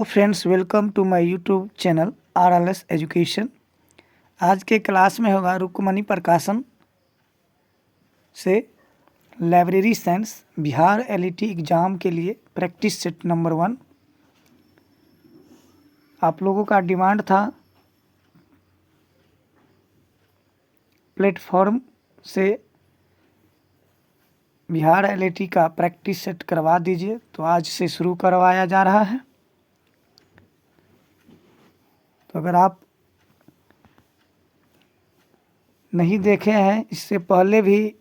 Friends, welcome to my YouTube channel RLS education. आज के class में होगा रुक्मणी प्रकाशन से library science Bihar LET exam के लिए प्रैक्टिस सेट नंबर 1। आप लोगों का डिमांड था प्लेटफॉर्म से बिहार LET का प्रैक्टिस सेट करवा दीजिए, तो आज से शुरू करवाया जा रहा है। तो अगर आप नहीं देखे हैं, इससे पहले भी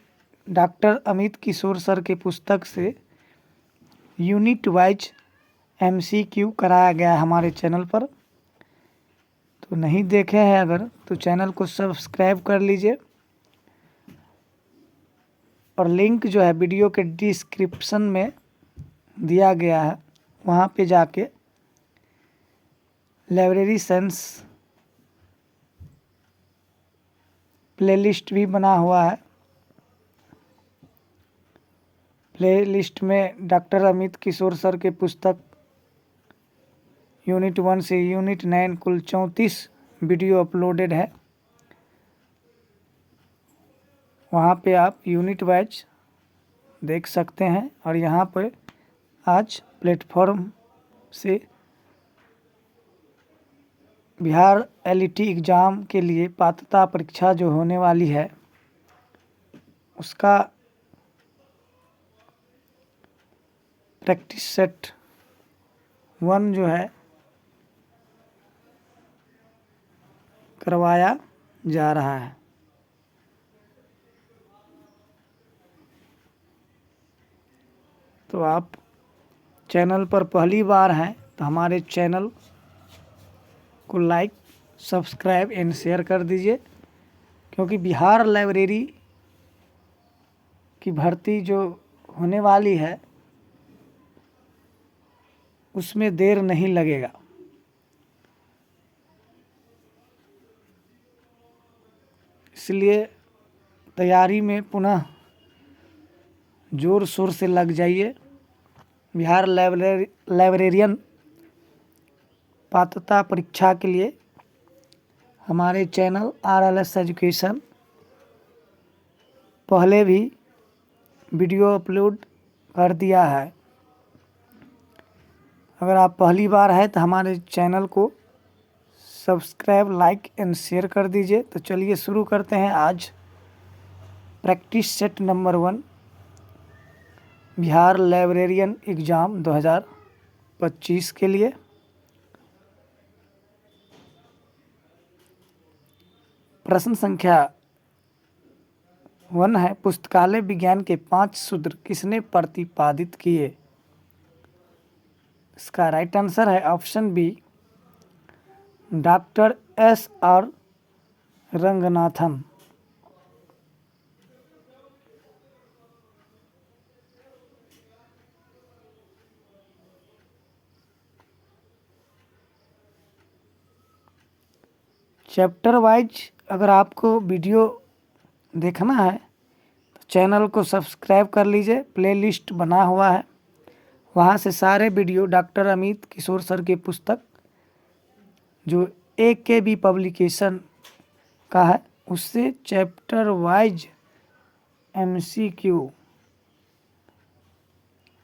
डॉक्टर अमित किशोर सर के पुस्तक से यूनिट वाइज MCQ कराया गया है हमारे चैनल पर। तो नहीं देखे हैं अगर, तो चैनल को सब्सक्राइब कर लीजिए और लिंक जो है वीडियो के डिस्क्रिप्शन में दिया गया है, वहाँ पे जाके लाइब्रेरी साइंस प्लेलिस्ट भी बना हुआ है। प्लेलिस्ट में डॉक्टर अमित किशोर सर के पुस्तक यूनिट 1 से यूनिट 9 कुल 34 वीडियो अपलोडेड है। वहाँ पे आप यूनिट वाइज देख सकते हैं। और यहाँ पर आज प्लेटफॉर्म से बिहार LET एग्ज़ाम के लिए पात्रता परीक्षा जो होने वाली है, उसका प्रैक्टिस सेट 1 जो है करवाया जा रहा है। तो आप चैनल पर पहली बार हैं तो हमारे चैनल को लाइक, सब्सक्राइब एंड शेयर कर दीजिए, क्योंकि बिहार लाइब्रेरी की भर्ती जो होने वाली है उसमें देर नहीं लगेगा। इसलिए तैयारी में पुनः ज़ोर शोर से लग जाइए। बिहार लाइब्रेरियन पात्रता परीक्षा के लिए हमारे चैनल RLS एजुकेशन पहले भी वीडियो अपलोड कर दिया है। अगर आप पहली बार है तो हमारे चैनल को सब्सक्राइब, लाइक एंड शेयर कर दीजिए। तो चलिए शुरू करते हैं आज practice set number 1 Bihar librarian exam 2025 के लिए। प्रश्न संख्या 1 है, पुस्तकालय विज्ञान के 5 सूत्र किसने प्रतिपादित किए? इसका राइट आंसर है option B, doctor SR Ranganathan. Chapter wise अगर आपको वीडियो देखना है तो चैनल को सब्सक्राइब कर लीजिए। प्लेलिस्ट बना हुआ है, वहाँ से सारे वीडियो डॉक्टर अमित किशोर सर के पुस्तक जो AKB पब्लिकेशन का है, उससे चैप्टर वाइज MCQ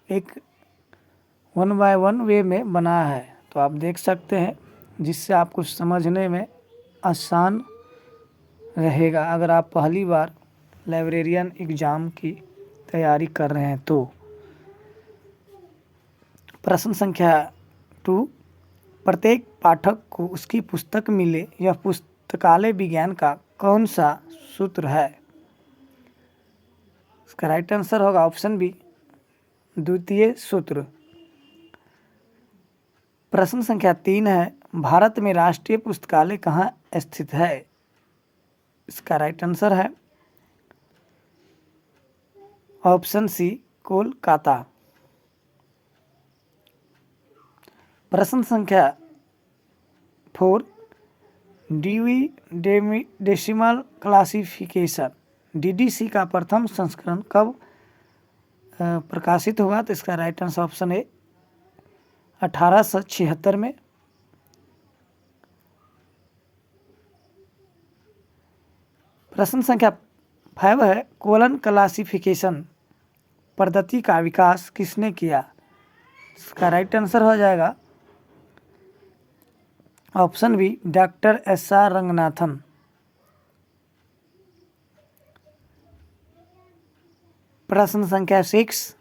एक 1 बाय 1 वे में बना है, तो आप देख सकते हैं, जिससे आपको समझने में आसान रहेगा अगर आप पहली बार लाइब्रेरियन एग्ज़ाम की तैयारी कर रहे हैं तो। प्रश्न संख्या 2, प्रत्येक पाठक को उसकी पुस्तक मिले, यह पुस्तकालय विज्ञान का कौन सा सूत्र है? इसका राइट आंसर होगा ऑप्शन बी, द्वितीय सूत्र। प्रश्न संख्या 3 है, भारत में राष्ट्रीय पुस्तकालय कहाँ स्थित है? इसका राइट आंसर है ऑप्शन सी, कोलकाता। प्रश्न संख्या 4, ड्यूई डेसिमल क्लासिफिकेशन DDC का प्रथम संस्करण कब प्रकाशित हुआ? तो इसका राइट आंसर ऑप्शन ए, 1876 में। प्रश्न संख्या 5 है, कोलन क्लासिफिकेशन पद्धति का विकास किसने किया? इसका राइट आंसर हो जाएगा option B, doctor SR Ranganathan. प्रश्न संख्या 6,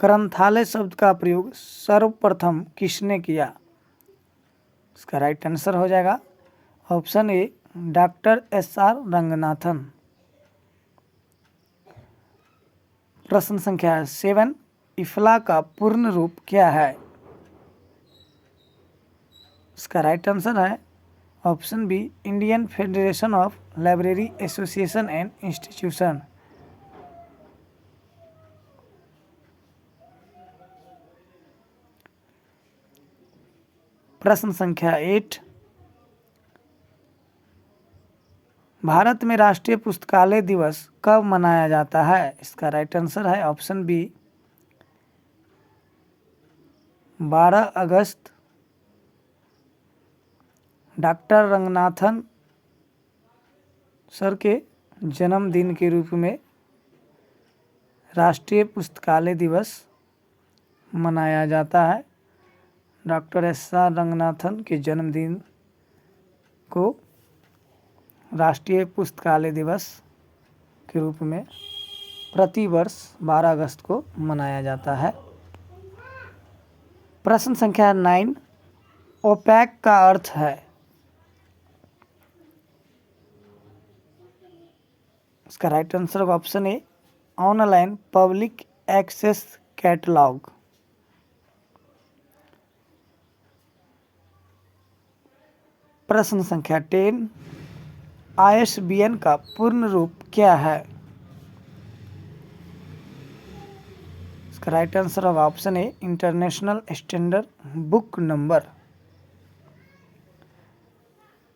ग्रंथालय शब्द का प्रयोग सर्वप्रथम किसने किया? इसका राइट आंसर हो जाएगा option A, doctor SR Ranganathan. प्रश्न संख्या 7, इफ्ला का पूर्ण रूप क्या है? इसका राइट आंसर है option B, Indian Federation of Library Association and Institution. प्रश्न संख्या 8, भारत में राष्ट्रीय पुस्तकालय दिवस कब मनाया जाता है? इसका राइट आंसर है ऑप्शन बी, 12 अगस्त। डॉक्टर रंगनाथन सर के जन्मदिन के रूप में राष्ट्रीय पुस्तकालय दिवस मनाया जाता है। डॉक्टर SR रंगनाथन के जन्मदिन को राष्ट्रीय पुस्तकालय दिवस के रूप में प्रति वर्ष 12 अगस्त को मनाया जाता है। प्रश्न संख्या 9, ओपैक का अर्थ है? इसका right answer option A, online public access catalogue. प्रश्न संख्या 10, ISBN का पूर्ण रूप क्या है? इसका राइट आंसर होगा option A, international standard book number.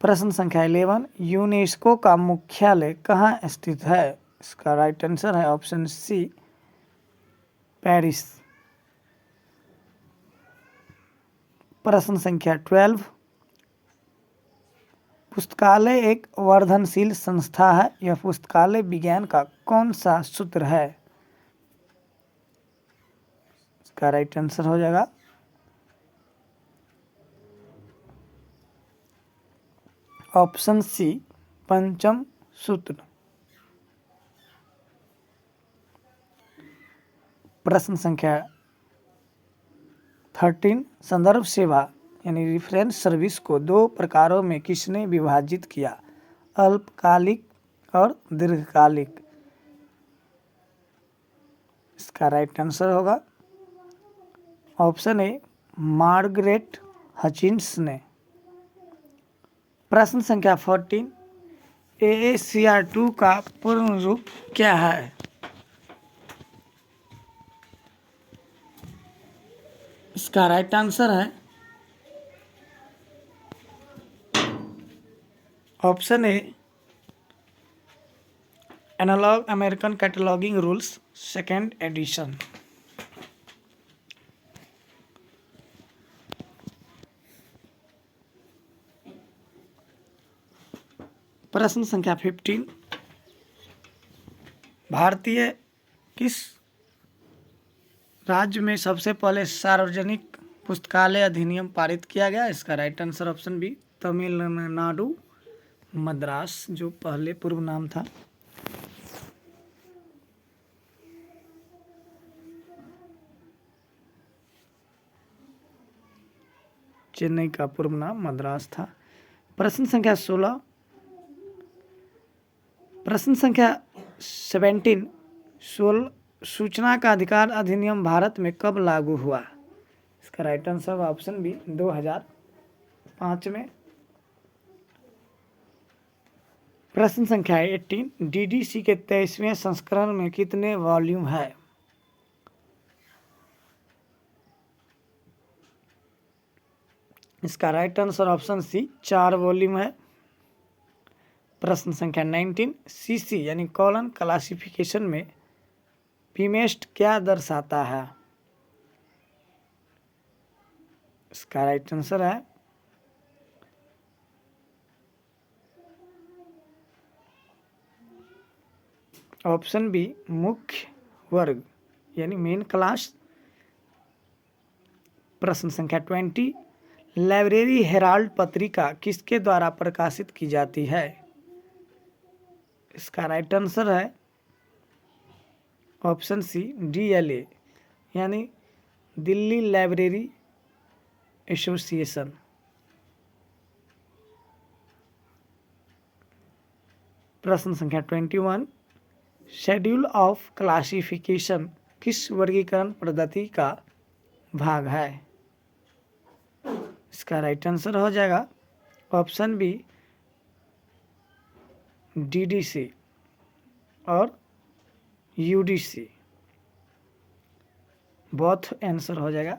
प्रश्न संख्या 11, यूनेस्को का मुख्यालय कहाँ स्थित है? इसका राइट आंसर है ऑप्शन सी, पेरिस। प्रश्न संख्या 12, पुस्तकालय एक वर्धनशील संस्था है, यह पुस्तकालय विज्ञान का कौन सा सूत्र है? इसका राइट आंसर हो जाएगा ऑप्शन सी, पंचम सूत्र। प्रश्न संख्या 13, संदर्भ सेवा यानी रेफरेंस सर्विस को 2 प्रकारों में किसने विभाजित किया? अल्पकालिक और दीर्घकालिक। इसका राइट आंसर होगा ऑप्शन ए, मार्गरेट हचिंस ने। प्रश्न संख्या 14, AACR2 का पूर्ण रूप क्या है? इसका राइट आंसर है ऑप्शन ए, एनालॉग American cataloguing rules second edition. प्रश्न संख्या 15, भारतीय किस राज्य में सबसे पहले सार्वजनिक पुस्तकालय अधिनियम पारित किया गया? इसका right answer option B, Tamil Nadu Madras, जो पहले पूर्व नाम था। चेन्नई का पूर्व नाम मद्रास था। प्रश्न संख्या 16, प्रश्न संख्या 17, सूचना का अधिकार अधिनियम भारत में कब लागू हुआ? इसका राइट आंसर ऑप्शन बी, 2005 में। प्रश्न संख्या 18, DDC के 23वें संस्करण में कितने वॉल्यूम है? इसका right answer option C, 4 volume है। प्रश्न संख्या 19, CC यानी कॉलन क्लासिफिकेशन में पीमेस्ट क्या दर्शाता है? इसका राइट आंसर है ऑप्शन बी मुख्य वर्ग यानी मेन क्लास। प्रश्न संख्या 20, लाइब्रेरी हेराल्ड पत्रिका किसके द्वारा प्रकाशित की जाती है? इसका राइट आंसर है ऑप्शन सी DLA यानी दिल्ली लाइब्रेरी एसोसिएशन। प्रश्न संख्या 21, शेड्यूल ऑफ क्लासिफिकेशन किस वर्गीकरण पद्धति का भाग है? इसका राइट आंसर हो जाएगा ऑप्शन बी DDC और UDC, बोथ आंसर हो जाएगा।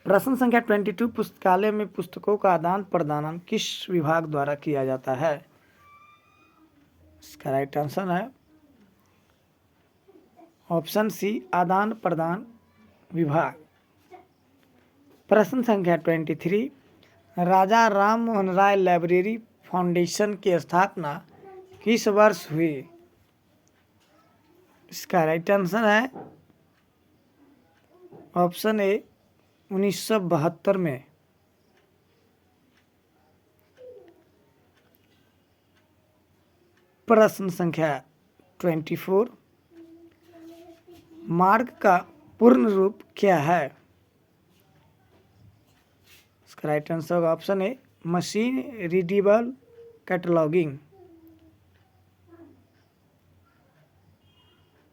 प्रश्न संख्या 22, पुस्तकालय में पुस्तकों का आदान प्रदान किस विभाग द्वारा किया जाता है? इसका राइट आंसर है ऑप्शन सी आदान प्रदान विभाग। प्रश्न संख्या 23, राजा राम मोहन राय लाइब्रेरी फाउंडेशन की स्थापना किस वर्ष हुई? इसका राइट आंसर है ऑप्शन ए 1972 में। प्रश्न संख्या 24, मार्ग का पूर्ण रूप क्या है? इसका राइट आंसर होगा option A machine readable cataloguing.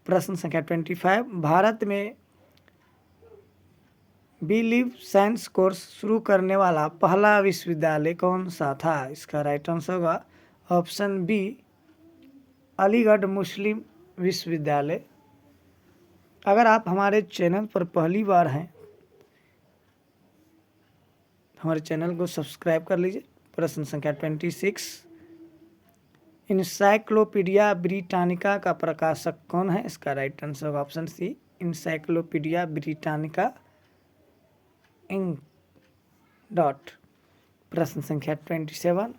प्रश्न संख्या 25, भारत में बिलीव साइंस कोर्स शुरू करने वाला पहला विश्वविद्यालय कौन सा था? इसका राइट आंसर होगा ऑप्शन बी अलीगढ़ मुस्लिम विश्वविद्यालय। अगर आप हमारे चैनल पर पहली बार हैं हमारे चैनल को सब्सक्राइब कर लीजिए। प्रश्न संख्या 26, इंसाइक्लोपीडिया ब्रिटानिका का प्रकाशक कौन है? इसका राइट आंसर होगा option C encyclopaedia Britannica Inc dot. प्रश्न संख्या 27,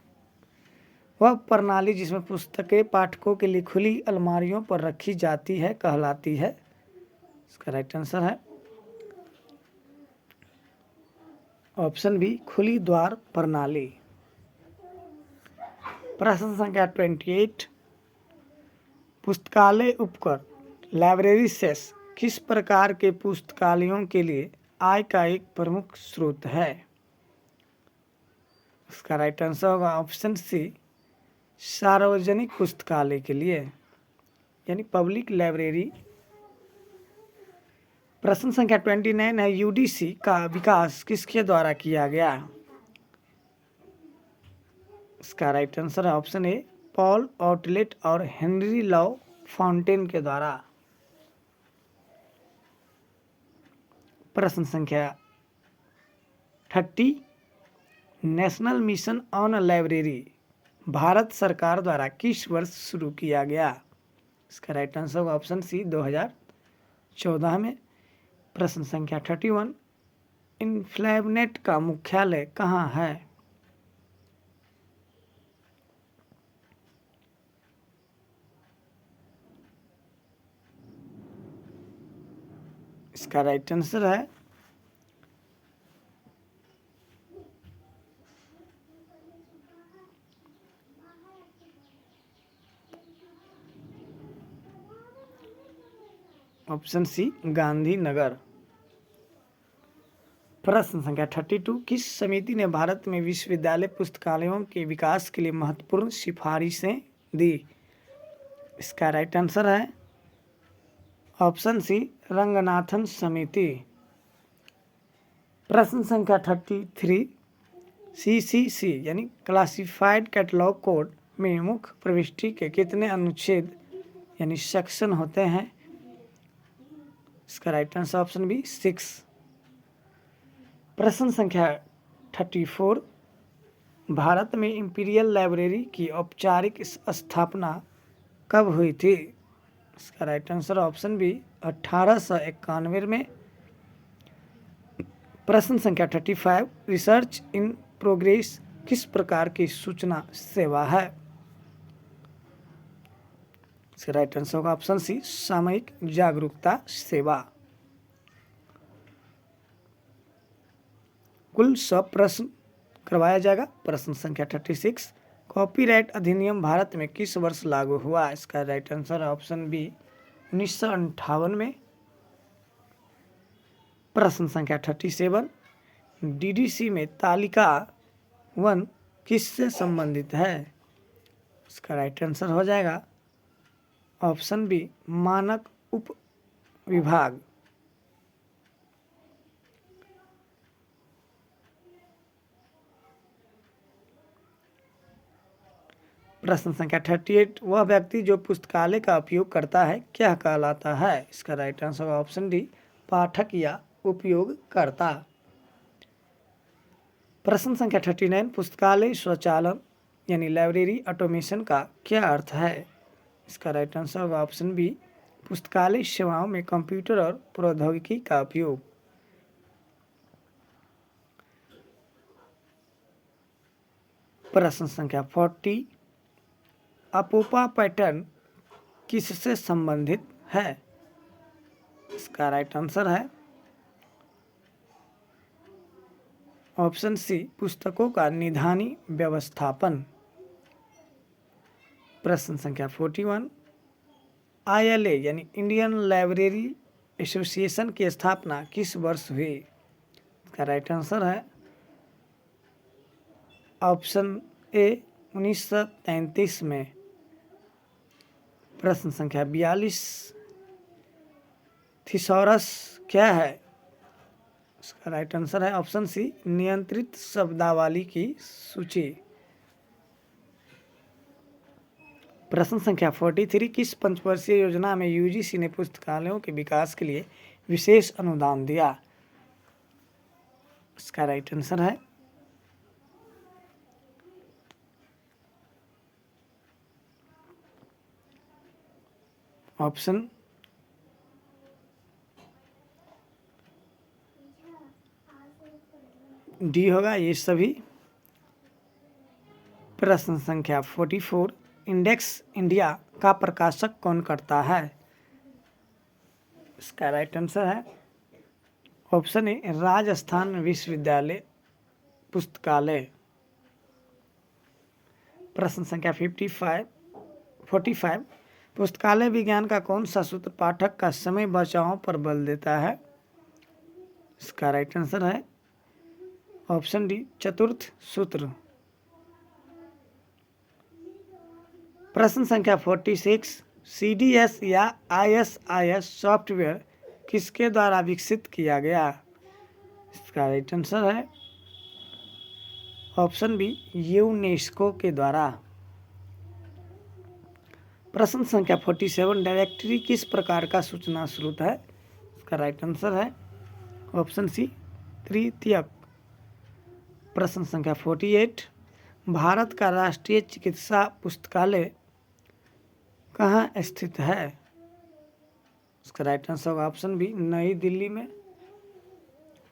वह प्रणाली जिसमें पुस्तकें पाठकों के लिए खुली अलमारियों पर रखी जाती है कहलाती है? इसका राइट आंसर है ऑप्शन बी खुली द्वार प्रणाली। प्रश्न संख्या 28, पुस्तकालय उपकर लाइब्रेरी सेस किस प्रकार के पुस्तकालयों के लिए आय का एक प्रमुख स्रोत है? इसका राइट आंसर होगा ऑप्शन सी सार्वजनिक पुस्तकालय के लिए यानी पब्लिक लाइब्रेरी। प्रश्न संख्या 29 है, UDC का विकास किसके द्वारा किया गया? इसका राइट आंसर है ऑप्शन ए पॉल आउटलेट और हेनरी लॉ फाउंटेन के द्वारा। प्रश्न संख्या 30, national mission on library Bharat सरकार द्वारा किस वर्ष शुरू किया गया? इसका राइट आंसर होगा ऑप्शन सी 2014 में। प्रश्न संख्या 31, इन्फ्लैबनेट का मुख्यालय कहाँ है? इसका राइट आंसर है ऑप्शन सी गांधीनगर। प्रश्न संख्या 32, किस समिति ने भारत में विश्वविद्यालय पुस्तकालयों के विकास के लिए महत्वपूर्ण सिफारिशें दी? इसका राइट आंसर है ऑप्शन सी रंगनाथन समिति। प्रश्न संख्या 33, CCC यानी क्लासिफाइड कैटलॉग कोड में मुख्य प्रविष्टि के कितने अनुच्छेद यानी सेक्शन होते हैं? इसका राइट आंसर ऑप्शन बी 6। प्रश्न संख्या 34, भारत में इंपीरियल लाइब्रेरी की औपचारिक स्थापना कब हुई थी? इसका राइट आंसर ऑप्शन बी 1891 में। प्रश्न संख्या 35, रिसर्च इन प्रोग्रेस किस प्रकार की सूचना सेवा है? इसका राइट आंसर होगा ऑप्शन सी, सामयिक जागरूकता सेवा। कुल 100 प्रश्न करवाया जाएगा। प्रश्न संख्या 36, कॉपीराइट अधिनियम भारत में किस वर्ष लागू हुआ? इसका राइट आंसर ऑप्शन बी 1958 में। प्रश्न संख्या 37, डीडीसी में तालिका 1 किससे संबंधित है? इसका राइट आंसर हो जाएगा ऑप्शन बी, मानक उप विभाग। प्रश्न संख्या 38, वह व्यक्ति जो पुस्तकालय का उपयोग करता है क्या कहलाता है? इसका राइट आंसर ऑप्शन डी, पाठक या उपयोगकर्ता। प्रश्न संख्या 39, पुस्तकालय स्वचालन यानी लाइब्रेरी ऑटोमेशन का क्या अर्थ है? इसका राइट आंसर होगा ऑप्शन बी, पुस्तकालय सेवाओं में कंप्यूटर और प्रौद्योगिकी का उपयोग। प्रश्न संख्या 40, अपोपा पैटर्न किससे संबंधित है? इसका राइट आंसर है ऑप्शन सी, पुस्तकों का निधानी व्यवस्थापन। प्रश्न संख्या 41, ILA यानी इंडियन लाइब्रेरी एसोसिएशन की स्थापना किस वर्ष हुई? इसका राइट आंसर है ऑप्शन ए 1933 में। प्रश्न संख्या 42, थिसॉरस क्या है? इसका राइट आंसर है ऑप्शन सी, नियंत्रित शब्दावली की सूची। प्रश्न संख्या 43, किस पंचवर्षीय योजना में यूजीसी ने पुस्तकालयों के विकास के लिए विशेष अनुदान दिया? इसका राइट आंसर है ऑप्शन डी होगा ये सभी। प्रश्न संख्या 44, इंडेक्स इंडिया का प्रकाशक कौन करता है? इसका राइट आंसर है ऑप्शन ए, राजस्थान विश्वविद्यालय पुस्तकालय। प्रश्न संख्या 45, पुस्तकालय विज्ञान का कौन सा सूत्र पाठक का समय बचाव पर बल देता है? इसका राइट आंसर है ऑप्शन डी, चतुर्थ सूत्र। प्रश्न संख्या 46, CDS या ISIS सॉफ्टवेयर किसके द्वारा विकसित किया गया? इसका राइट आंसर है ऑप्शन बी, यूनेस्को के द्वारा। प्रश्न संख्या 47, डायरेक्टरी किस प्रकार का सूचना स्रोत है? इसका राइट आंसर है ऑप्शन सी, तृतीयक। प्रश्न संख्या 48, भारत का राष्ट्रीय चिकित्सा पुस्तकालय कहाँ स्थित है? इसका राइट आंसर होगा ऑप्शन बी, नई दिल्ली में।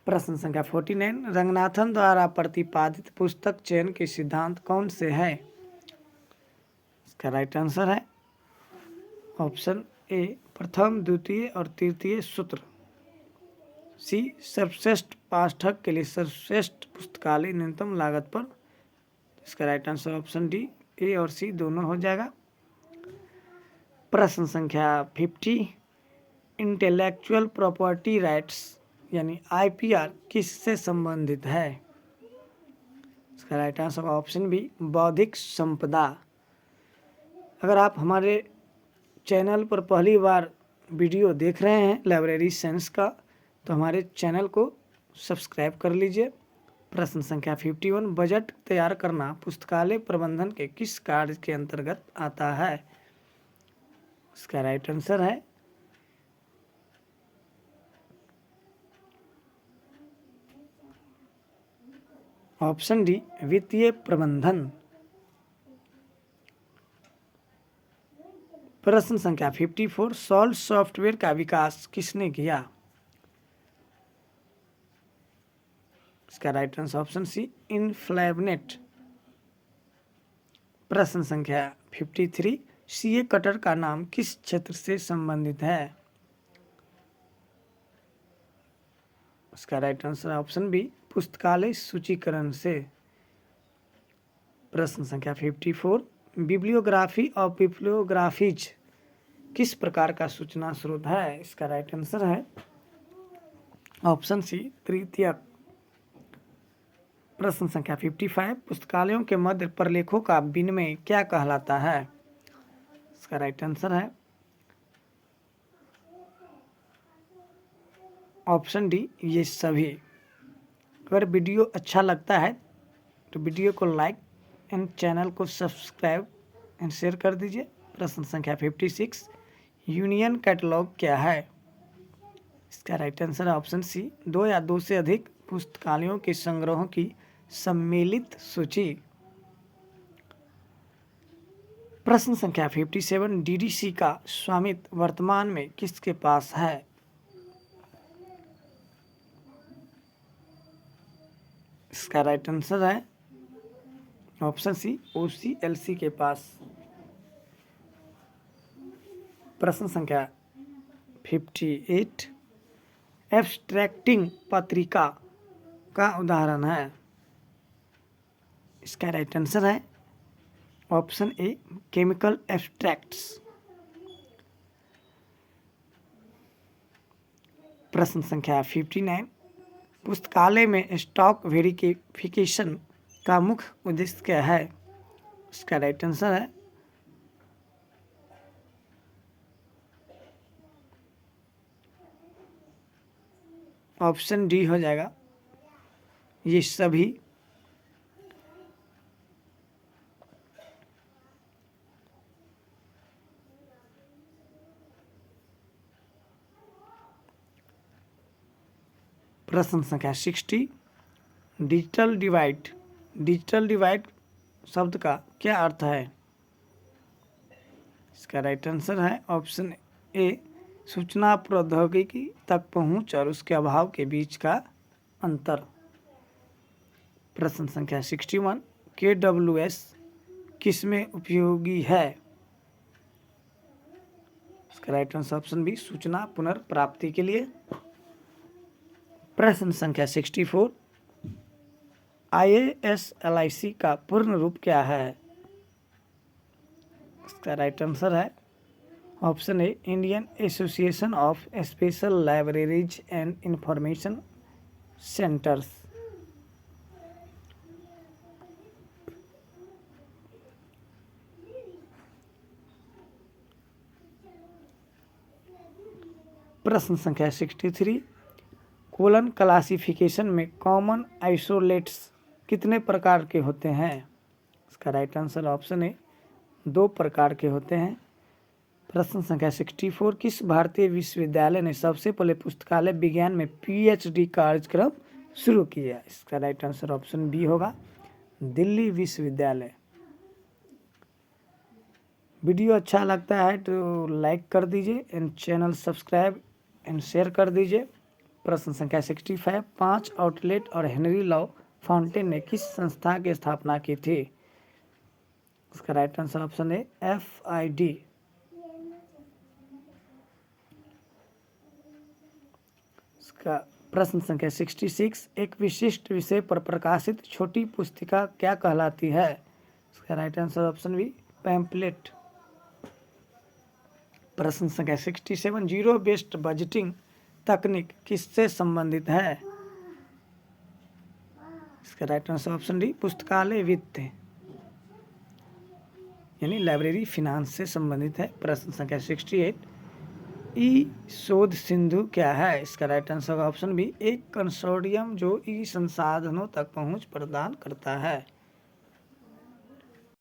प्रश्न संख्या 49, रंगनाथन द्वारा प्रतिपादित पुस्तक चयन के सिद्धांत कौन से है? इसका राइट आंसर है ऑप्शन ए, प्रथम द्वितीय और तृतीय सूत्र। सी, सर्वश्रेष्ठ पाठक के लिए सर्वश्रेष्ठ पुस्तकालय न्यूनतम लागत पर। इसका राइट आंसर ऑप्शन डी, ए और सी दोनों हो जाएगा। प्रश्न संख्या 50, इंटेलेक्चुअल प्रॉपर्टी राइट्स यानी IPR किससे संबंधित है? इसका राइट आंसर ऑप्शन बी, बौद्धिक संपदा। अगर आप हमारे चैनल पर पहली बार वीडियो देख रहे हैं लाइब्रेरी साइंस का, तो हमारे चैनल को सब्सक्राइब कर लीजिए। प्रश्न संख्या 51, बजट तैयार करना पुस्तकालय प्रबंधन के किस कार्य के अंतर्गत आता है? इसका राइट आंसर है ऑप्शन डी, वित्तीय प्रबंधन। प्रश्न संख्या 54, सॉल्ट सॉफ्टवेयर का विकास किसने किया? इसका राइट आंसर ऑप्शन सी, इनफ्लैबनेट। प्रश्न संख्या 53, सीए कटर का नाम किस क्षेत्र से संबंधित है? इसका राइट आंसर ऑप्शन बी, पुस्तकालय सूचीकरण से। प्रश्न संख्या 54, बिब्लियोग्राफी और बिब्लियोग्राफीज किस प्रकार का सूचना स्रोत है? इसका राइट आंसर है ऑप्शन सी, तृतीयक। प्रश्न संख्या 55, पुस्तकालयों के मध्य प्रलेखों का विनिमय क्या कहलाता है? इसका राइट आंसर है ऑप्शन डी, ये सभी। अगर वीडियो अच्छा लगता है तो वीडियो को लाइक एंड चैनल को सब्सक्राइब एंड शेयर कर दीजिए। प्रश्न संख्या 56, यूनियन कैटलॉग क्या है? इसका राइट आंसर है ऑप्शन सी, दो या दो से अधिक पुस्तकालयों के संग्रहों की सम्मिलित सूची। प्रश्न संख्या 57, डीडीसी का स्वामित्व वर्तमान में किसके पास है? इसका राइट आंसर है ऑप्शन सी, ओसीएलसी के पास। प्रश्न संख्या 58, एब्स्ट्रैक्टिंग पत्रिका का उदाहरण है? इसका राइट आंसर है ऑप्शन ए, केमिकल एब्स्ट्रैक्ट्स। प्रश्न संख्या 59, पुस्तकालय में स्टॉक वेरिफिकेशन का मुख्य उद्देश्य क्या है? इसका राइट आंसर है ऑप्शन डी हो जाएगा, ये सभी। प्रश्न संख्या 60, डिजिटल डिवाइड। डिजिटल डिवाइड शब्द का क्या अर्थ है? इसका राइट आंसर है ऑप्शन ए, सूचना प्रौद्योगिकी तक पहुंच और उसके अभाव के बीच का अंतर। प्रश्न संख्या 61, KWS किस में उपयोगी है? इसका राइट आंसर ऑप्शन बी, सूचना पुनर्प्राप्ति के लिए। प्रश्न संख्या 64, IAS-LIC का पूर्ण रूप क्या है? इसका राइट आंसर है option A, Indian association of special libraries and information centres. प्रश्न संख्या 63, कोलन क्लासिफिकेशन में कॉमन आइसोलेट्स कितने प्रकार के होते हैं? इसका राइट आंसर ऑप्शन ए, 2 प्रकार के होते हैं। प्रश्न संख्या 64, किस भारतीय विश्वविद्यालय ने सबसे पहले पुस्तकालय विज्ञान में PhD कार्यक्रम शुरू किया? इसका राइट आंसर ऑप्शन बी होगा, दिल्ली विश्वविद्यालय। वीडियो अच्छा लगता है तो लाइक कर दीजिए and channel subscribe and share कर दीजिए। प्रश्न संख्या 65, 5 आउटलेट और हेनरी लॉ फाउंटेन ने किस संस्था की स्थापना की थी? इसका राइट आंसर ऑप्शन है FID। इसका प्रश्न संख्या 66, एक विशिष्ट विषय पर प्रकाशित छोटी पुस्तिका क्या कहलाती है? इसका right answer option B, pamphlet. प्रश्न संख्या 67, जीरो बेस्ड बजटिंग तकनीक किससे संबंधित है? इसका राइट आंसर ऑप्शन डी, पुस्तकालय वित्त यानी लाइब्रेरी फिनांस से संबंधित है। प्रश्न संख्या 68, ई शोध सिंधु क्या है? इसका राइट आंसर ऑप्शन बी, एक कंसोर्टियम जो ई संसाधनों तक पहुंच प्रदान करता है।